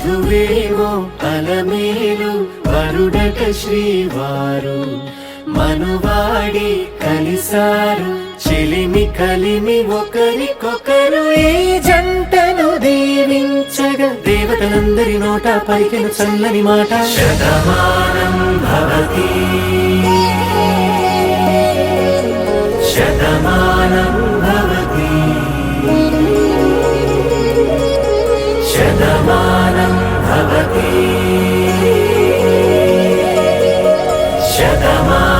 వధువేమో అలమేలు వరుడట శ్రీవారు మనువాడి కలిసారు చెలిమి కలిమి ఒకరికొకరు ఈ జంటను దీవించగా దేవతలందరి నోట పలికిన చల్లని మాట శతమానం భవతి శతమానం భవతి శతమానం భవతి శతమానం